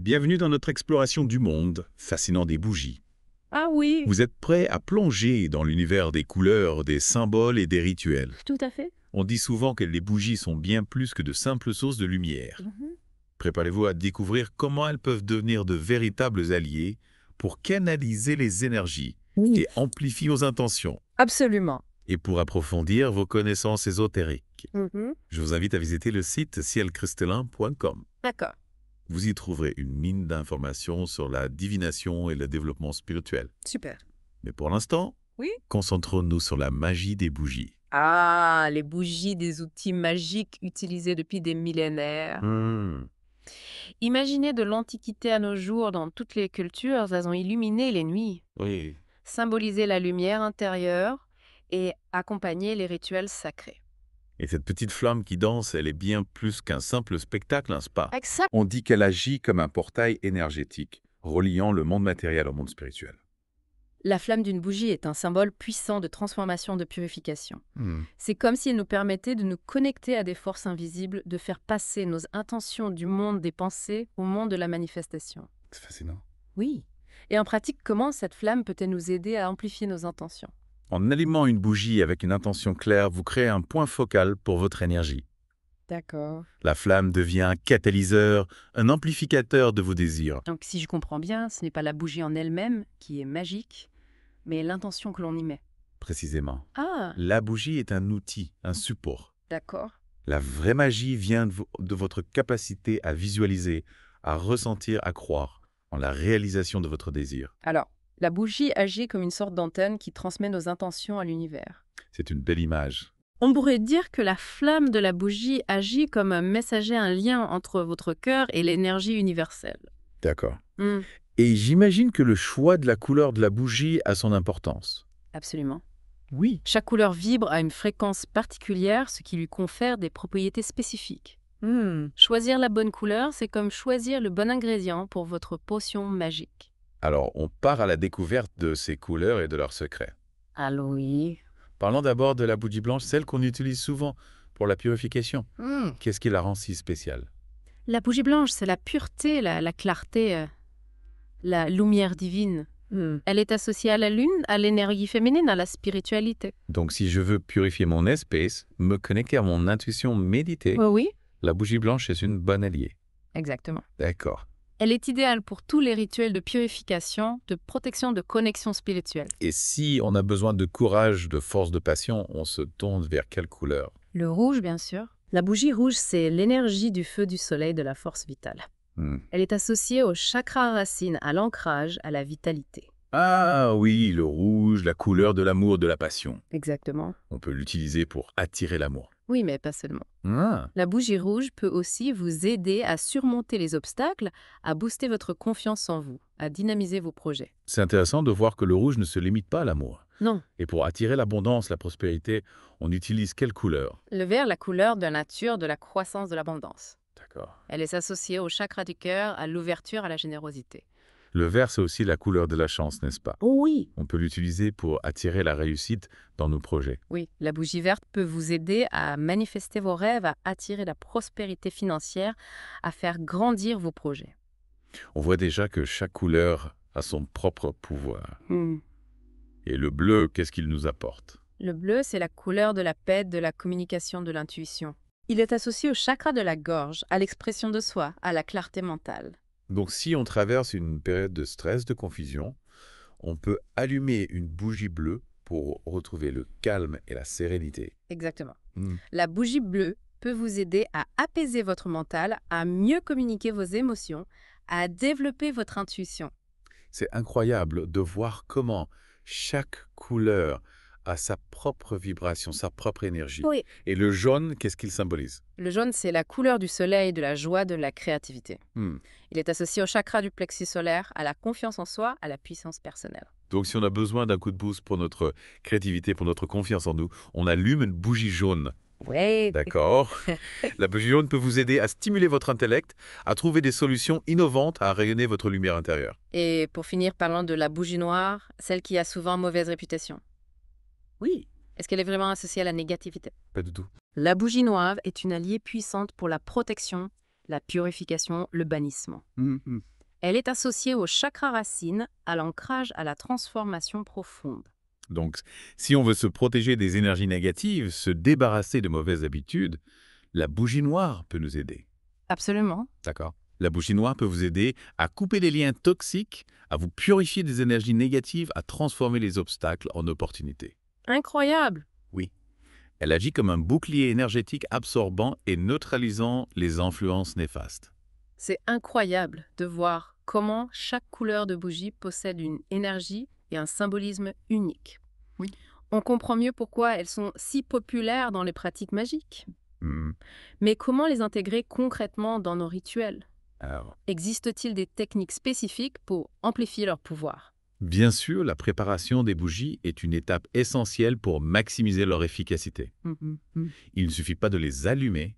Bienvenue dans notre exploration du monde, fascinant des bougies. Ah oui, Vous êtes prêts à plonger dans l'univers des couleurs, des symboles et des rituels. tout à fait. On dit souvent que les bougies sont bien plus que de simples sources de lumière. Préparez-vous à découvrir comment elles peuvent devenir de véritables alliés pour canaliser les énergies Oui, et amplifier vos intentions. absolument. Et pour approfondir vos connaissances ésotériques, je vous invite à visiter le site cielcristallin.com. D'accord. Vous y trouverez une mine d'informations sur la divination et le développement spirituel. Super. Mais pour l'instant, Oui. concentrons-nous sur la magie des bougies. Ah, les bougies, des outils magiques utilisés depuis des millénaires. Imaginez de l'Antiquité à nos jours, dans toutes les cultures, elles ont illuminé les nuits, Oui. symbolisé la lumière intérieure et accompagné les rituels sacrés. Et cette petite flamme qui danse, elle est bien plus qu'un simple spectacle, n'est-ce pas? Exact. On dit qu'elle agit comme un portail énergétique, reliant le monde matériel au monde spirituel. La flamme d'une bougie est un symbole puissant de transformation, de purification. C'est comme si elle nous permettait de nous connecter à des forces invisibles, de faire passer nos intentions du monde des pensées au monde de la manifestation. C'est fascinant. Oui. Et en pratique, comment cette flamme peut-elle nous aider à amplifier nos intentions? En allumant une bougie avec une intention claire, vous créez un point focal pour votre énergie. D'accord. La flamme devient un catalyseur, un amplificateur de vos désirs. Donc si je comprends bien, ce n'est pas la bougie en elle-même qui est magique, mais l'intention que l'on y met. Précisément. Ah, La bougie est un outil, un support. d'accord. La vraie magie vient de votre capacité à visualiser, à ressentir, à croire en la réalisation de votre désir. Alors, la bougie agit comme une sorte d'antenne qui transmet nos intentions à l'univers. C'est une belle image. On pourrait dire que la flamme de la bougie agit comme un messager, un lien entre votre cœur et l'énergie universelle. D'accord. Hmm, Et j'imagine que le choix de la couleur de la bougie a son importance. absolument. Oui. Chaque couleur vibre à une fréquence particulière, ce qui lui confère des propriétés spécifiques. Choisir la bonne couleur, c'est comme choisir le bon ingrédient pour votre potion magique. Alors, on part à la découverte de ces couleurs et de leurs secrets. Allô, oui. Parlons d'abord de la bougie blanche, celle qu'on utilise souvent pour la purification. Qu'est-ce qui la rend si spéciale? La bougie blanche, c'est la pureté, la clarté, la lumière divine. Elle est associée à la lune, à l'énergie féminine, à la spiritualité. Donc, si je veux purifier mon espèce, me connecter à mon intuition, méditer, Oui, la bougie blanche est une bonne alliée. exactement. D'accord. Elle est idéale pour tous les rituels de purification, de protection, de connexion spirituelle. Et si on a besoin de courage, de force, de passion, on se tourne vers quelle couleur? Le rouge, bien sûr. La bougie rouge, c'est l'énergie du feu du soleil, de la force vitale. Elle est associée au chakra racine, à l'ancrage, à la vitalité. Ah oui, le rouge, la couleur de l'amour, de la passion. Exactement. On peut l'utiliser pour attirer l'amour. Oui, mais pas seulement. Ah, La bougie rouge peut aussi vous aider à surmonter les obstacles, à booster votre confiance en vous, à dynamiser vos projets. c'est intéressant de voir que le rouge ne se limite pas à l'amour. Non, Et pour attirer l'abondance, la prospérité, on utilise quelle couleur? le vert, la couleur de la nature, de la croissance, de l'abondance. D'accord. Elle est associée au chakra du cœur, à l'ouverture, à la générosité. Le vert, c'est aussi la couleur de la chance, n'est-ce pas? Oui. On peut l'utiliser pour attirer la réussite dans nos projets. Oui, la bougie verte peut vous aider à manifester vos rêves, à attirer la prospérité financière, à faire grandir vos projets. On voit déjà que chaque couleur a son propre pouvoir. Et le bleu, qu'est-ce qu'il nous apporte? Le bleu, c'est la couleur de la paix, de la communication, de l'intuition. Il est associé au chakra de la gorge, à l'expression de soi, à la clarté mentale. Donc si on traverse une période de stress, de confusion, on peut allumer une bougie bleue pour retrouver le calme et la sérénité. Exactement. Hmm. La bougie bleue peut vous aider à apaiser votre mental, à mieux communiquer vos émotions, à développer votre intuition. C'est incroyable de voir comment chaque couleur a sa propre vibration, sa propre énergie. Oui. Et le jaune, qu'est-ce qu'il symbolise? Le jaune, c'est la couleur du soleil, de la joie, de la créativité. Il est associé au chakra du plexus solaire, à la confiance en soi, à la puissance personnelle. Donc si on a besoin d'un coup de boost pour notre créativité, pour notre confiance en nous, on allume une bougie jaune. Ouais. D'accord. La bougie jaune peut vous aider à stimuler votre intellect, à trouver des solutions innovantes, à rayonner votre lumière intérieure. Et pour finir, parlons de la bougie noire, celle qui a souvent mauvaise réputation. Oui. Est-ce qu'elle est vraiment associée à la négativité? Pas du tout. La bougie noire est une alliée puissante pour la protection, la purification, le bannissement. Elle est associée au chakra racine, à l'ancrage, à la transformation profonde. Donc, si on veut se protéger des énergies négatives, se débarrasser de mauvaises habitudes, la bougie noire peut nous aider. Absolument. D'accord. La bougie noire peut vous aider à couper les liens toxiques, à vous purifier des énergies négatives, à transformer les obstacles en opportunités. Incroyable! Oui. Elle agit comme un bouclier énergétique absorbant et neutralisant les influences néfastes. C'est incroyable de voir comment chaque couleur de bougie possède une énergie et un symbolisme unique. Oui. On comprend mieux pourquoi elles sont si populaires dans les pratiques magiques. Hmm. Mais comment les intégrer concrètement dans nos rituels? Alors, Existe-t-il des techniques spécifiques pour amplifier leur pouvoir? bien sûr, la préparation des bougies est une étape essentielle pour maximiser leur efficacité. Il ne suffit pas de les allumer,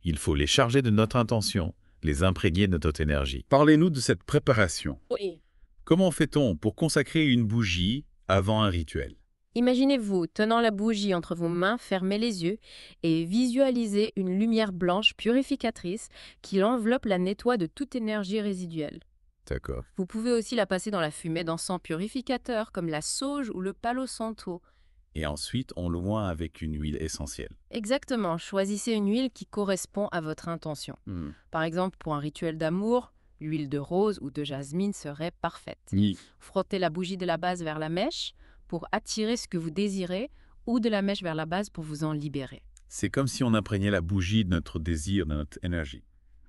il faut les charger de notre intention, les imprégner de notre énergie. Parlez-nous de cette préparation. Oui. Comment fait-on pour consacrer une bougie avant un rituel? Imaginez-vous tenant la bougie entre vos mains, fermez les yeux et visualisez une lumière blanche purificatrice qui l'enveloppe, la nettoie de toute énergie résiduelle. D'accord. Vous pouvez aussi la passer dans la fumée d'encens purificateur comme la sauge ou le palo santo. Et ensuite, on l'oint avec une huile essentielle. Exactement, choisissez une huile qui correspond à votre intention. Par exemple, pour un rituel d'amour, l'huile de rose ou de jasmine serait parfaite. Oui. Frottez la bougie de la base vers la mèche pour attirer ce que vous désirez ou de la mèche vers la base pour vous en libérer. C'est comme si on imprégnait la bougie de notre désir, de notre énergie.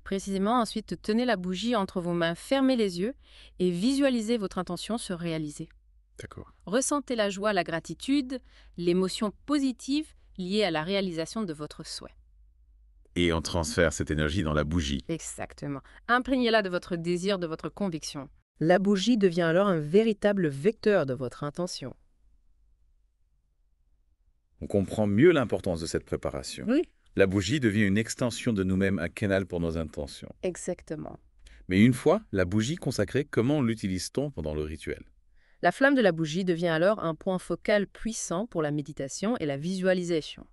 Précisément, ensuite, tenez la bougie entre vos mains, fermez les yeux et visualisez votre intention se réaliser. D'accord. Ressentez la joie, la gratitude, l'émotion positive liée à la réalisation de votre souhait. Et on transfère cette énergie dans la bougie. Exactement. Imprégnez-la de votre désir, de votre conviction. La bougie devient alors un véritable vecteur de votre intention. On comprend mieux l'importance de cette préparation. Oui. La bougie devient une extension de nous-mêmes, un canal pour nos intentions. Exactement. Mais une fois la bougie consacrée, comment l'utilise-t-on pendant le rituel? La flamme de la bougie devient alors un point focal puissant pour la méditation et la visualisation.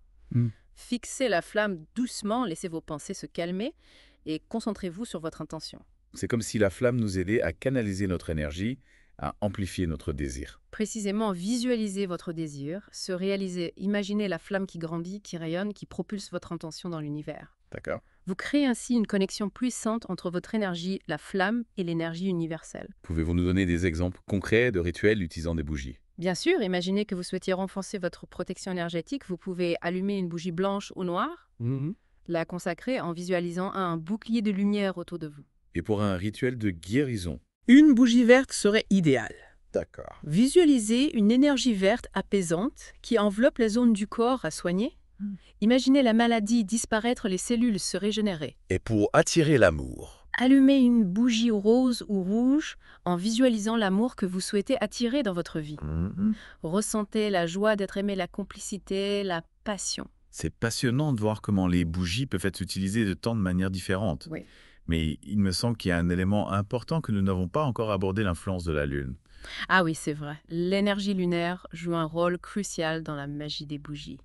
Fixez la flamme doucement, laissez vos pensées se calmer et concentrez-vous sur votre intention. C'est comme si la flamme nous aidait à canaliser notre énergie, à amplifier notre désir. Précisément, visualisez votre désir, se réaliser, imaginez la flamme qui grandit, qui rayonne, qui propulse votre intention dans l'univers. D'accord. Vous créez ainsi une connexion puissante entre votre énergie, la flamme, et l'énergie universelle. Pouvez-vous nous donner des exemples concrets de rituels utilisant des bougies? Bien sûr, imaginez que vous souhaitiez renforcer votre protection énergétique, vous pouvez allumer une bougie blanche ou noire, la consacrer en visualisant un bouclier de lumière autour de vous. Et pour un rituel de guérison? Une bougie verte serait idéale. D'accord. Visualisez une énergie verte apaisante qui enveloppe la zone du corps à soigner. Imaginez la maladie disparaître, les cellules se régénérer. Et pour attirer l'amour? Allumez une bougie rose ou rouge en visualisant l'amour que vous souhaitez attirer dans votre vie. Ressentez la joie d'être aimé, la complicité, la passion. C'est passionnant de voir comment les bougies peuvent être utilisées de tant de manières différentes. Oui. Mais il me semble qu'il y a un élément important que nous n'avons pas encore abordé, l'influence de la Lune. Ah oui, c'est vrai. L'énergie lunaire joue un rôle crucial dans la magie des bougies.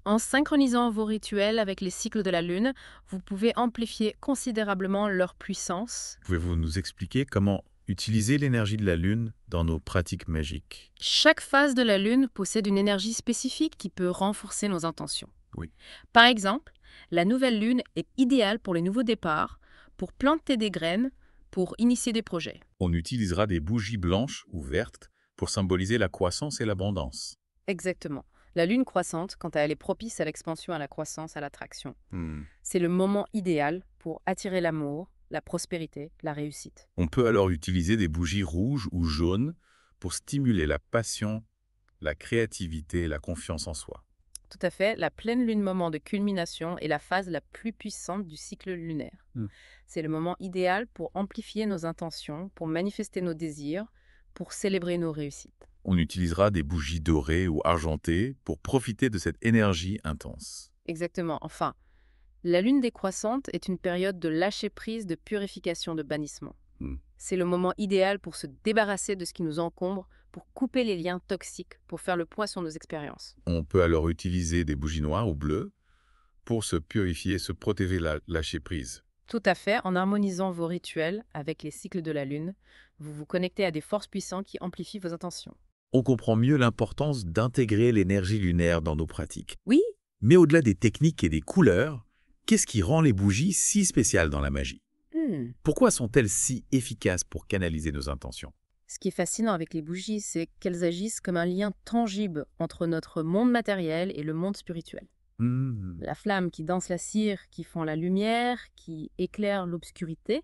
En synchronisant vos rituels avec les cycles de la Lune, vous pouvez amplifier considérablement leur puissance. Pouvez-vous nous expliquer comment utiliser l'énergie de la Lune dans nos pratiques magiques? Chaque phase de la Lune possède une énergie spécifique qui peut renforcer nos intentions. Oui. Par exemple, la nouvelle Lune est idéale pour les nouveaux départs, pour planter des graines, pour initier des projets. On utilisera des bougies blanches ou vertes pour symboliser la croissance et l'abondance. Exactement. La Lune croissante, quand elle est propice à l'expansion, à la croissance, à l'attraction. C'est le moment idéal pour attirer l'amour, la prospérité, la réussite. On peut alors utiliser des bougies rouges ou jaunes pour stimuler la passion, la créativité et la confiance en soi. Tout à fait, la pleine lune, moment de culmination, est la phase la plus puissante du cycle lunaire. C'est le moment idéal pour amplifier nos intentions, pour manifester nos désirs, pour célébrer nos réussites. On utilisera des bougies dorées ou argentées pour profiter de cette énergie intense. Exactement. Enfin, la lune décroissante est une période de lâcher-prise, de purification, de bannissement. C'est le moment idéal pour se débarrasser de ce qui nous encombre, pour couper les liens toxiques, pour faire le point sur nos expériences. On peut alors utiliser des bougies noires ou bleues pour se purifier, se protéger, lâcher prise. Tout à fait, en harmonisant vos rituels avec les cycles de la Lune, vous vous connectez à des forces puissantes qui amplifient vos intentions. On comprend mieux l'importance d'intégrer l'énergie lunaire dans nos pratiques. Oui, Mais au-delà des techniques et des couleurs, qu'est-ce qui rend les bougies si spéciales dans la magie? Pourquoi sont-elles si efficaces pour canaliser nos intentions? Ce qui est fascinant avec les bougies, c'est qu'elles agissent comme un lien tangible entre notre monde matériel et le monde spirituel. Hmm. La flamme qui danse la cire, qui fend la lumière, qui éclaire l'obscurité,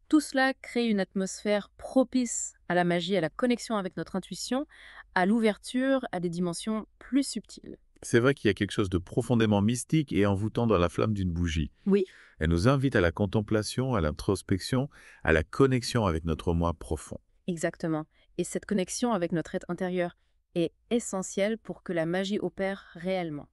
tout cela crée une atmosphère propice à la magie, à la connexion avec notre intuition, à l'ouverture à des dimensions plus subtiles. C'est vrai qu'il y a quelque chose de profondément mystique et envoûtant dans la flamme d'une bougie. Oui, Elle nous invite à la contemplation, à l'introspection, à la connexion avec notre moi profond. exactement. Et cette connexion avec notre être intérieur est essentielle pour que la magie opère réellement.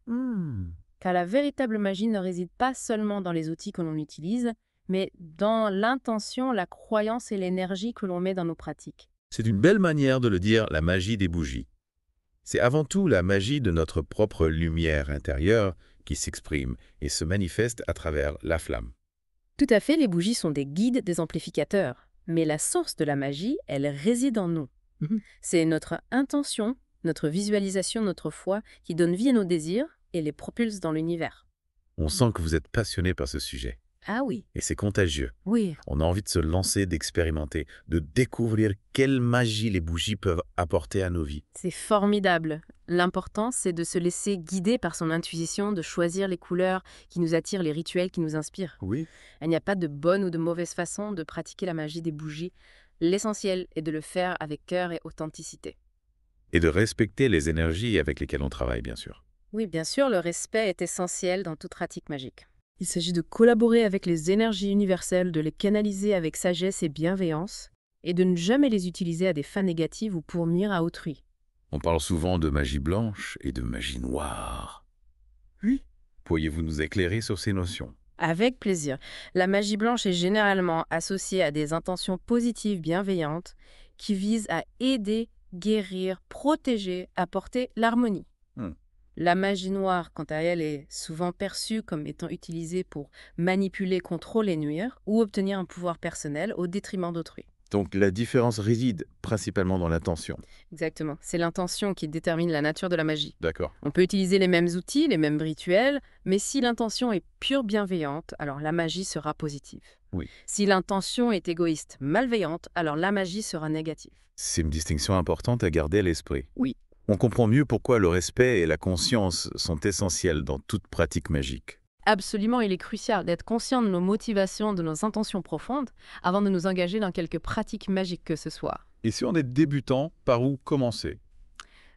Car la véritable magie ne réside pas seulement dans les outils que l'on utilise, mais dans l'intention, la croyance et l'énergie que l'on met dans nos pratiques. C'est une belle manière de le dire, la magie des bougies. C'est avant tout la magie de notre propre lumière intérieure qui s'exprime et se manifeste à travers la flamme. Tout à fait, les bougies sont des guides, des amplificateurs. Mais la source de la magie, elle réside en nous. C'est notre intention, notre visualisation, notre foi qui donne vie à nos désirs et les propulse dans l'univers. On sent que vous êtes passionné par ce sujet. Ah oui, Et c'est contagieux. oui. On a envie de se lancer, d'expérimenter, de découvrir quelle magie les bougies peuvent apporter à nos vies. C'est formidable. L'important, c'est de se laisser guider par son intuition, de choisir les couleurs qui nous attirent, les rituels qui nous inspirent. Oui. Il n'y a pas de bonne ou de mauvaise façon de pratiquer la magie des bougies. L'essentiel est de le faire avec cœur et authenticité. Et de respecter les énergies avec lesquelles on travaille, bien sûr. Oui, bien sûr, le respect est essentiel dans toute pratique magique. Il s'agit de collaborer avec les énergies universelles, de les canaliser avec sagesse et bienveillance, et de ne jamais les utiliser à des fins négatives ou pour nuire à autrui. On parle souvent de magie blanche et de magie noire. Oui. Pourriez-vous nous éclairer sur ces notions? Avec plaisir. La magie blanche est généralement associée à des intentions positives bienveillantes qui visent à aider, guérir, protéger, apporter l'harmonie. La magie noire, quant à elle, est souvent perçue comme étant utilisée pour manipuler, contrôler, nuire ou obtenir un pouvoir personnel au détriment d'autrui. Donc la différence réside principalement dans l'intention. Exactement. C'est l'intention qui détermine la nature de la magie. D'accord. On peut utiliser les mêmes outils, les mêmes rituels, mais si l'intention est pure bienveillante, alors la magie sera positive. Oui. Si l'intention est égoïste, malveillante, alors la magie sera négative. C'est une distinction importante à garder à l'esprit. Oui. On comprend mieux pourquoi le respect et la conscience sont essentiels dans toute pratique magique. Absolument, il est crucial d'être conscient de nos motivations, de nos intentions profondes, avant de nous engager dans quelque pratique magique que ce soit. Et si on est débutant, par où commencer?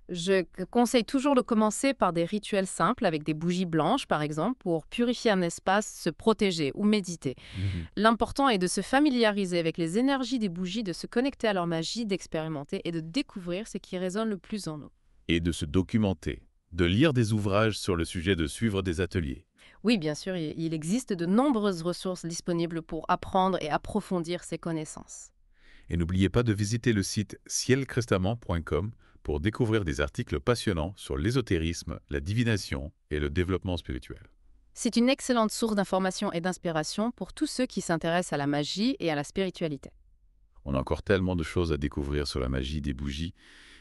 Je conseille toujours de commencer par des rituels simples, avec des bougies blanches par exemple, pour purifier un espace, se protéger ou méditer. L'important est de se familiariser avec les énergies des bougies, de se connecter à leur magie, d'expérimenter et de découvrir ce qui résonne le plus en nous. Et de se documenter, de lire des ouvrages sur le sujet, de suivre des ateliers. Oui, bien sûr, il existe de nombreuses ressources disponibles pour apprendre et approfondir ses connaissances. Et n'oubliez pas de visiter le site cielcrestamment.com pour découvrir des articles passionnants sur l'ésotérisme, la divination et le développement spirituel. C'est une excellente source d'information et d'inspiration pour tous ceux qui s'intéressent à la magie et à la spiritualité. On a encore tellement de choses à découvrir sur la magie des bougies,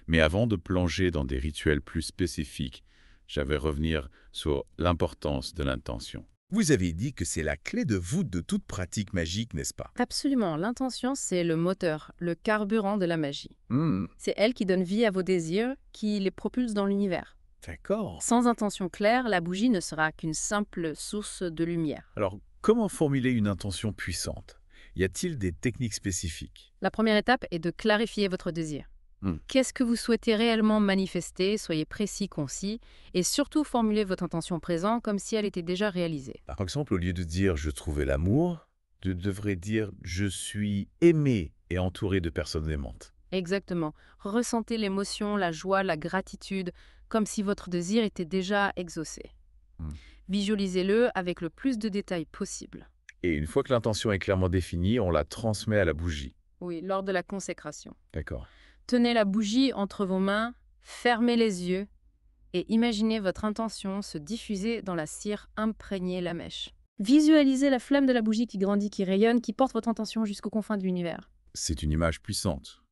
mais avant de plonger dans des rituels plus spécifiques, j'avais revenir sur l'importance de l'intention. Vous avez dit que c'est la clé de voûte de toute pratique magique, n'est-ce pas? Absolument, l'intention, c'est le moteur, le carburant de la magie. C'est elle qui donne vie à vos désirs, qui les propulse dans l'univers. D'accord. Sans intention claire, la bougie ne sera qu'une simple source de lumière. Alors, comment formuler une intention puissante? Y a-t-il des techniques spécifiques? La première étape est de clarifier votre désir. Qu'est-ce que vous souhaitez réellement manifester? Soyez précis, concis, et surtout formulez votre intention présente comme si elle était déjà réalisée. Par exemple, au lieu de dire « je trouvais l'amour », je devrais dire « je suis aimé et entouré de personnes aimantes ». Exactement. Ressentez l'émotion, la joie, la gratitude, comme si votre désir était déjà exaucé. Visualisez-le avec le plus de détails possible. Et une fois que l'intention est clairement définie, on la transmet à la bougie. Oui, lors de la consécration. D'accord. Tenez la bougie entre vos mains, fermez les yeux et imaginez votre intention se diffuser dans la cire imprégnée la mèche. Visualisez la flamme de la bougie qui grandit, qui rayonne, qui porte votre intention jusqu'aux confins de l'univers. C'est une image puissante.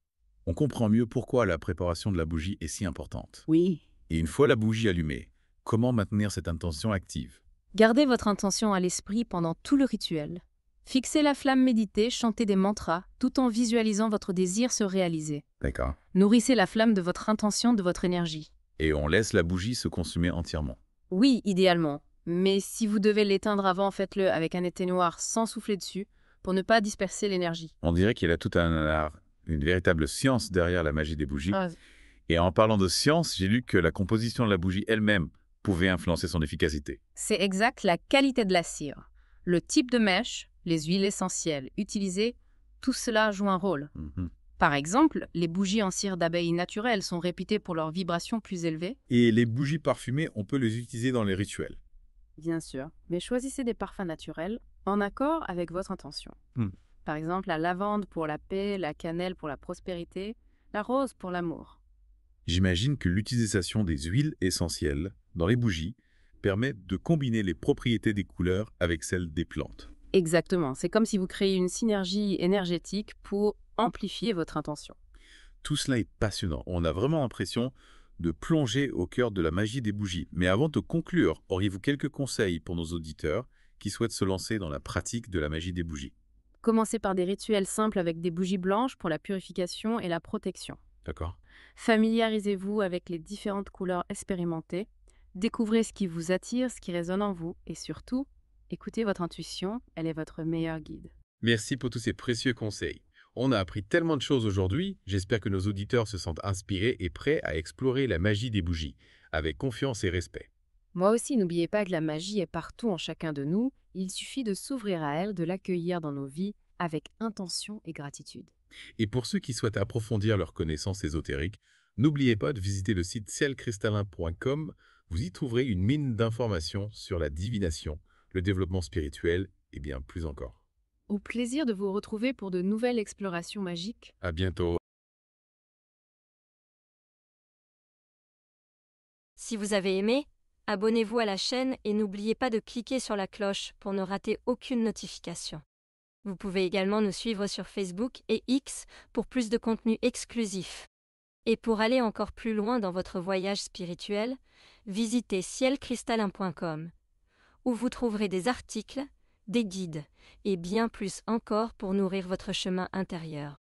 On comprend mieux pourquoi la préparation de la bougie est si importante. Oui. Et une fois la bougie allumée, comment maintenir cette intention active? Gardez votre intention à l'esprit pendant tout le rituel. Fixez la flamme, méditez, chantez des mantras, tout en visualisant votre désir se réaliser. D'accord. Nourrissez la flamme de votre intention, de votre énergie. Et on laisse la bougie se consumer entièrement. Oui, idéalement. Mais si vous devez l'éteindre avant, faites-le avec un éteignoir sans souffler dessus, pour ne pas disperser l'énergie. On dirait qu'il y a tout un art, une véritable science derrière la magie des bougies. Et en parlant de science, j'ai lu que la composition de la bougie elle-même pouvait influencer son efficacité. C'est exact, la qualité de la cire, le type de mèche, les huiles essentielles utilisées, tout cela joue un rôle. Par exemple, les bougies en cire d'abeille naturelle sont réputées pour leur vibration plus élevée. Et les bougies parfumées, on peut les utiliser dans les rituels. Bien sûr, mais choisissez des parfums naturels en accord avec votre intention. Par exemple, la lavande pour la paix, la cannelle pour la prospérité, la rose pour l'amour. J'imagine que l'utilisation des huiles essentielles dans les bougies permet de combiner les propriétés des couleurs avec celles des plantes. Exactement, c'est comme si vous créez une synergie énergétique pour amplifier votre intention. Tout cela est passionnant. On a vraiment l'impression de plonger au cœur de la magie des bougies. Mais avant de conclure, auriez-vous quelques conseils pour nos auditeurs qui souhaitent se lancer dans la pratique de la magie des bougies? Commencez par des rituels simples avec des bougies blanches pour la purification et la protection. D'accord. Familiarisez-vous avec les différentes couleurs expérimentées. Découvrez ce qui vous attire, ce qui résonne en vous. Et surtout, écoutez votre intuition, elle est votre meilleur guide. Merci pour tous ces précieux conseils. On a appris tellement de choses aujourd'hui, j'espère que nos auditeurs se sentent inspirés et prêts à explorer la magie des bougies, avec confiance et respect. Moi aussi, n'oubliez pas que la magie est partout en chacun de nous. Il suffit de s'ouvrir à elle, de l'accueillir dans nos vies avec intention et gratitude. Et pour ceux qui souhaitent approfondir leurs connaissances ésotériques, n'oubliez pas de visiter le site cielcristallin.com. Vous y trouverez une mine d'informations sur la divination, le développement spirituel et bien plus encore. Au plaisir de vous retrouver pour de nouvelles explorations magiques. À bientôt. Si vous avez aimé, abonnez-vous à la chaîne et n'oubliez pas de cliquer sur la cloche pour ne rater aucune notification. Vous pouvez également nous suivre sur Facebook et X pour plus de contenu exclusif. Et pour aller encore plus loin dans votre voyage spirituel, visitez cielcristallin.com, où vous trouverez des articles, des guides et bien plus encore pour nourrir votre chemin intérieur.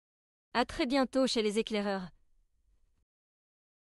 À très bientôt chez les éclaireurs.